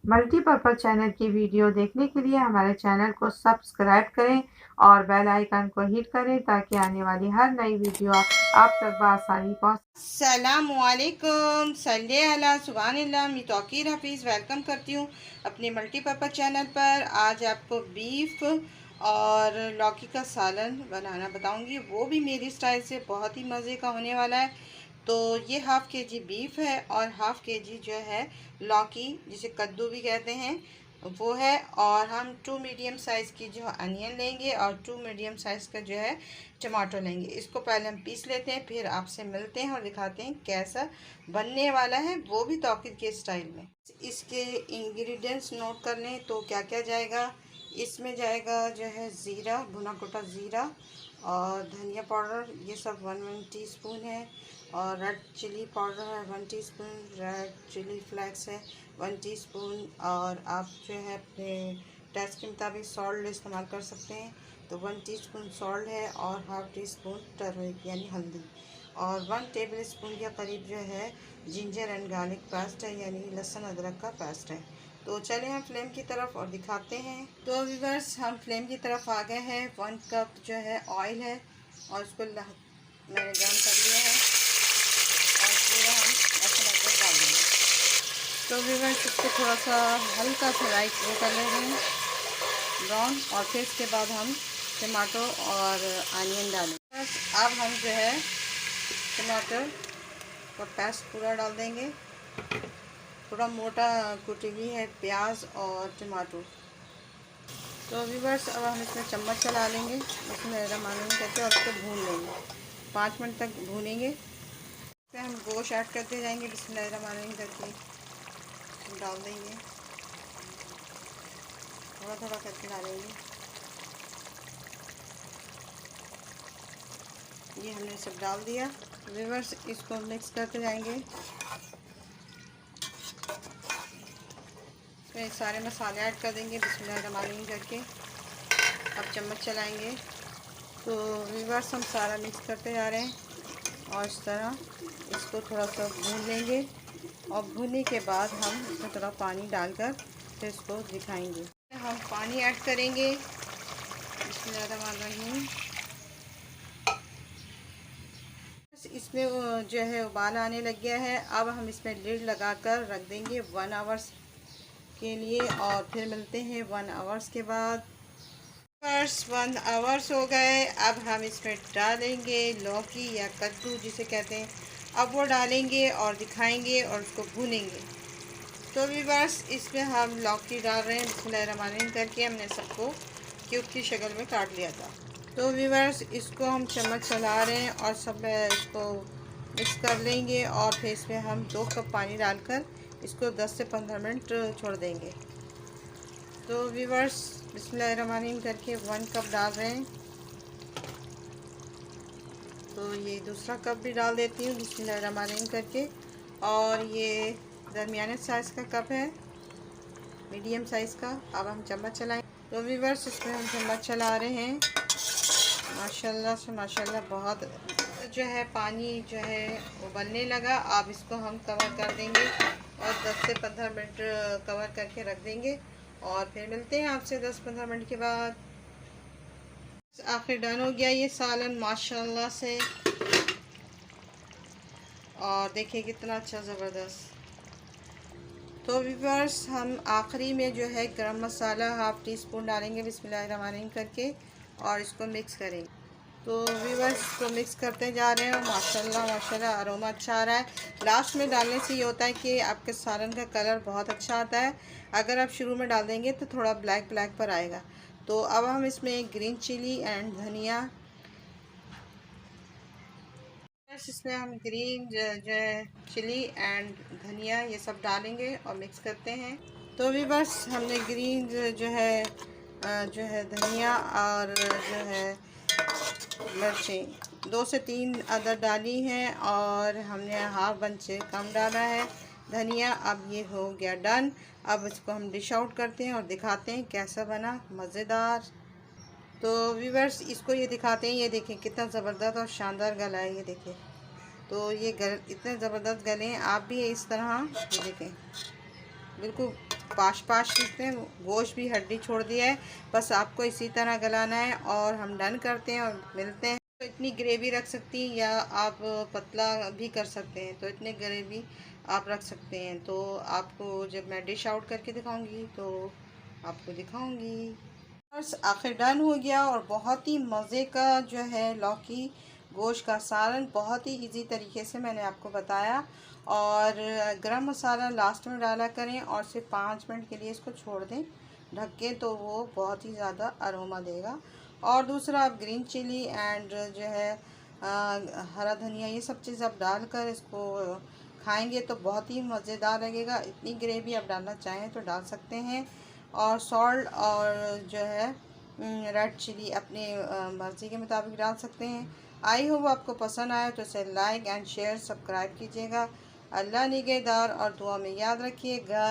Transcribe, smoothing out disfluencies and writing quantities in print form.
Multipurpose channel की video देखने के लिए हमारे चैनल को सब्सक्राइब करें और बेल आइकन को हिट करें ताकि आने वाली हर नई वीडियो आप तक बआसानी पहुँच। अस्सलामुअलैकुम सल्ले अला सुभानिल्लाह। मैं तौकीर हफीज़ वेलकम करती हूँ अपने मल्टीपर्पज़ चैनल पर। आज आपको बीफ और लौकी का सालन बनाना बताऊँगी, वो भी मेरी स्टाइल से बहुत ही मज़े का होने वाला है। तो ये हाफ़ के जी बीफ है और हाफ़ के जी जो है लौकी, जिसे कद्दू भी कहते हैं, वो है। और हम 2 मीडियम साइज़ की जो अनियन लेंगे और 2 मीडियम साइज़ का जो है टमाटो लेंगे। इसको पहले हम पीस लेते हैं, फिर आपसे मिलते हैं और दिखाते हैं कैसा बनने वाला है, वो भी तौकीर के स्टाइल में। इसके इंग्रेडिएंट्स नोट कर लें तो क्या क्या जाएगा। इसमें जाएगा जो है ज़ीरा, भुना कुटा ज़ीरा और धनिया पाउडर, ये सब 1 टीस्पून है। और रेड चिली पाउडर है 1 टीस्पून, रेड चिली फ्लेक्स है 1 टीस्पून। और आप जो है अपने टेस्ट के मुताबिक सॉल्ट इस्तेमाल कर सकते हैं। तो 1 टीस्पून सॉल्ट है और हाफ़ टी स्पून टर्मरिक यानी हल्दी, और 1 टेबल स्पून के करीब जो है जिंजर एंड गार्लिक पेस्ट है, यानी लहसुन अदरक का पेस्ट है। तो चलें हम फ्लेम की तरफ और दिखाते हैं। तो व्यूअर्स, हम फ्लेम की तरफ आ गए हैं। 1 कप जो है ऑयल है और उसको मैंने गर्म कर लिया है और पूरा हम लहसुन अदरक डाल देंगे। तो व्यूअर्स, इसको थोड़ा सा हल्का सा लाइट वो कर लेंगे ब्राउन, और फिर इसके बाद हम टमाटो और अनियन डालें। बस अब हम जो है टमाटर का पेस्ट पूरा डाल देंगे। थोड़ा मोटा कुटी हुई है प्याज और टमाटो। तो व्यूअर्स, अब हम इसमें चम्मच चला लेंगे, उसमें रमानी करके और उसको भून लेंगे। 5 मिनट तक भूनेंगे। फिर हम गोश्त ऐड करते जाएंगे, बिस्मिल्लाहिर्रहमानिर्रहीम करके डाल देंगे, थोड़ा थोड़ा करके डालेंगे। ये हमने सब डाल दिया। व्यूअर्स, इसको मिक्स करते जाएंगे। फिर सारे मसाले ऐड कर देंगे बिस्मिल्लाहिर्रहमानिर्रहीम करके। अब चम्मच चलाएंगे। तो व्यूअर्स, हम सारा मिक्स करते जा रहे हैं और इस तरह इसको थोड़ा सा भून लेंगे। और भूनने के बाद हम इसमें थोड़ा पानी डालकर फिर इसको दिखाएंगे। हम पानी ऐड करेंगे बिस्मिल्लाहिर्रहमानिर्रहीम। इसमें जो है उबाल आने लग गया है। अब हम इसमें लिड लगाकर रख देंगे 1 आवर्स के लिए, और फिर मिलते हैं 1 आवर्स के बाद। 1 आवर्स हो गए। अब हम इसमें डालेंगे लौकी या कद्दू जिसे कहते हैं। अब वो डालेंगे और दिखाएंगे और उसको भूनेंगे। तो व्यूअर्स, इसमें हम लौकी डाल रहे हैं बिस्मिल्लाहिर्रहमानिर्रहीम करके। हमने सबको क्यूब की शक्ल में काट लिया था। तो व्यूअर्स, इसको हम चम्मच चला रहे हैं और सब इसको मिक्स कर लेंगे। और फिर इसमें हम 2 कप पानी डालकर इसको 10 से 15 मिनट छोड़ देंगे। तो व्यूअर्स, बिस्मिल्लाहिर्रहमानिर्रहीम करके 1 कप डाल रहे हैं। तो ये दूसरा कप भी डाल देती हूँ बिस्मिल्लाहिर्रहमानिर्रहीम करके। और ये दरमियाने साइज़ का कप है, मीडियम साइज़ का। अब हम चम्मच चलाएं। तो व्यूअर्स, इसमें हम चम्मच चला रहे हैं। माशाल्लाह से माशाल्लाह बहुत जो है पानी जो है उबलने लगा। अब इसको हम कवर कर देंगे और 10 से 15 मिनट कवर करके रख देंगे। और फिर मिलते हैं आपसे 10-15 मिनट के बाद। आखिर डन हो गया ये सालन माशाल्लाह से। और देखिए कितना अच्छा ज़बरदस्त। तो व्यूअर्स, हम आखिरी में जो है गरम मसाला हाफ़ टी स्पून डालेंगे बिस्मिल्लाहिर्रहमानिर्रहीम करके और इसको मिक्स करेंगे। तो व्यूअर्स, इसको मिक्स करते जा रहे हैं। माशाल्लाह माशाल्लाह अरोमा अच्छा आ रहा है। लास्ट में डालने से ये होता है कि आपके सालन का कलर बहुत अच्छा आता है। अगर आप शुरू में डाल देंगे तो थोड़ा ब्लैक ब्लैक पर आएगा। तो अब हम इसमें ग्रीन चिली एंड धनिया, इसमें हम ग्रीन जो है चिली एंड धनिया ये सब डालेंगे और मिक्स करते हैं। तो भी बस हमने ग्रीन जो है धनिया और जो है मिर्चें 2 से 3 अदद डाली हैं और हमने हाफ बंच से कम डाला है धनिया। अब ये हो गया डन। अब इसको हम डिश आउट करते हैं और दिखाते हैं कैसा बना, मज़ेदार। तो व्यूअर्स, इसको ये दिखाते हैं। ये देखें कितना ज़बरदस्त और शानदार गला है, ये देखें। तो ये इतने ज़बरदस्त गले हैं, आप भी इस तरह ये देखें बिल्कुल पाश पाश सीखते हैं, गोश्त भी हड्डी छोड़ दिया है। बस आपको इसी तरह गलाना है और हम डन करते हैं और मिलते हैं। तो इतनी ग्रेवी रख सकती हैं या आप पतला भी कर सकते हैं, तो इतने ग्रेवी आप रख सकते हैं। तो आपको जब मैं डिश आउट करके दिखाऊंगी तो आपको दिखाऊंगी। बस आखिर डन हो गया और बहुत ही मज़े का जो है लौकी गोश्त का सालन, बहुत ही इजी तरीके से मैंने आपको बताया। और गरम मसाला लास्ट में डाला करें और सिर्फ 5 मिनट के लिए इसको छोड़ दें ढक के, तो वो बहुत ही ज़्यादा अरोमा देगा। और दूसरा आप ग्रीन चिली एंड जो है हरा धनिया, ये सब चीज़ आप डालकर इसको खाएंगे तो बहुत ही मज़ेदार लगेगा। इतनी ग्रेवी आप डालना चाहें तो डाल सकते हैं। और सॉल्ट और जो है रेड चिली अपने मर्ज़ी के मुताबिक डाल सकते हैं। आई होप आपको पसंद आया तो इसे लाइक एंड शेयर सब्सक्राइब कीजिएगा। अल्लाह निगहदार और दुआ में याद रखिएगा।